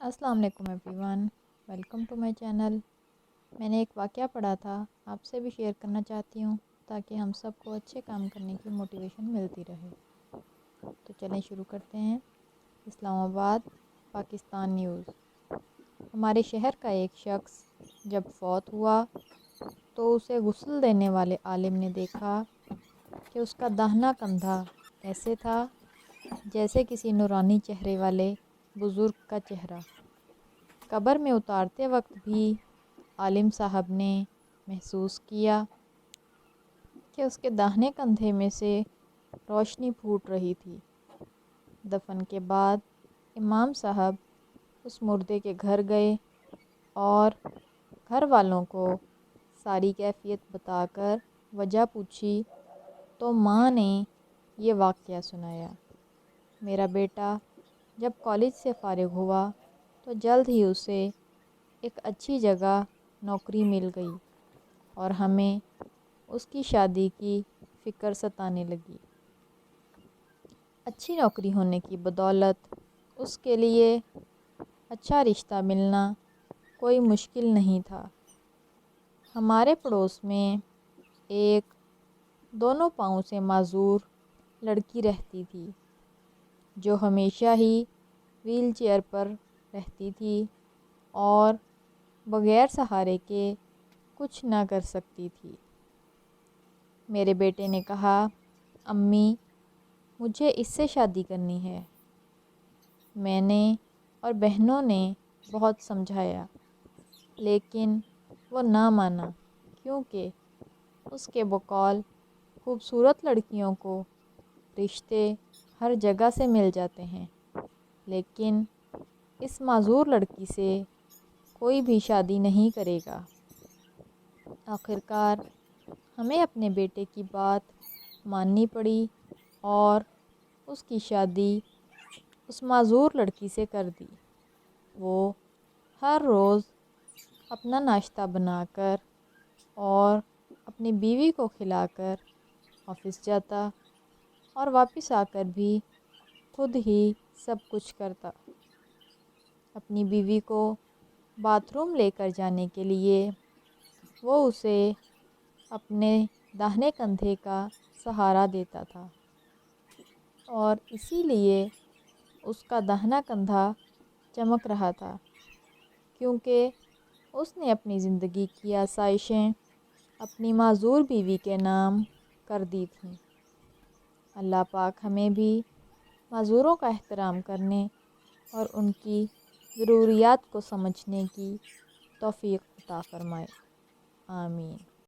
السلام علیکم everyone, welcome to my channel. میں نے ایک واقعہ پڑھا تھا، آپ سے بھی شیئر کرنا چاہتی ہوں تاکہ ہم سب کو اچھے کام کرنے کی موٹیویشن ملتی رہے۔ تو چلیں شروع کرتے ہیں۔ اسلام آباد، پاکستان نیوز۔ ہمارے شہر کا ایک شخص جب فوت ہوا تو اسے غسل دینے والے عالم نے دیکھا کہ اس کا داہنا کندھا ایسے تھا جیسے کسی نورانی چہرے والے بزرگ کا چہرہ۔ قبر میں اتارتے وقت بھی عالم صاحب نے محسوس کیا کہ اس کے داہنے کندھے میں سے روشنی پھوٹ رہی تھی۔ دفن کے بعد امام صاحب اس مردے کے گھر گئے اور گھر والوں کو ساری کیفیت بتا کر وجہ پوچھی تو ماں نے یہ واقعہ سنایا۔ میرا بیٹا جب کالج سے فارغ ہوا تو جلد ہی اسے ایک اچھی جگہ نوکری مل گئی اور ہمیں اس کی شادی کی فکر ستانے لگی۔ اچھی نوکری ہونے کی بدولت اس کے لیے اچھا رشتہ ملنا کوئی مشکل نہیں تھا۔ ہمارے پڑوس میں ایک دونوں پاؤں سے معذور لڑکی رہتی تھی جو ہمیشہ ہی ویل چیئر پر رہتی تھی اور بغیر سہارے کے کچھ نہ کر سکتی تھی۔ میرے بیٹے نے کہا، امی مجھے اس سے شادی کرنی ہے۔ میں نے اور بہنوں نے بہت سمجھایا لیکن وہ نہ مانا، کیونکہ اس کے بقول خوبصورت لڑکیوں کو رشتے ہر جگہ سے مل جاتے ہیں لیکن اس معذور لڑکی سے کوئی بھی شادی نہیں کرے گا۔ آخرکار ہمیں اپنے بیٹے کی بات ماننی پڑی اور اس کی شادی اس معذور لڑکی سے کر دی۔ وہ ہر روز اپنا ناشتہ بنا کر اور اپنی بیوی کو کھلا کر آفس جاتا اور واپس آ کر بھی خود ہی سب کچھ کرتا۔ اپنی بیوی کو باتھ روم لے کر جانے کے لیے وہ اسے اپنے داہنے کندھے کا سہارا دیتا تھا اور اسی لیے اس کا داہنا کندھا چمک رہا تھا، کیونکہ اس نے اپنی زندگی کی آسائشیں اپنی معذور بیوی کے نام کر دی تھیں۔ اللہ پاک ہمیں بھی معذوروں کا احترام کرنے اور ان کی ضروریات کو سمجھنے کی توفیق عطا فرمائے، آمین۔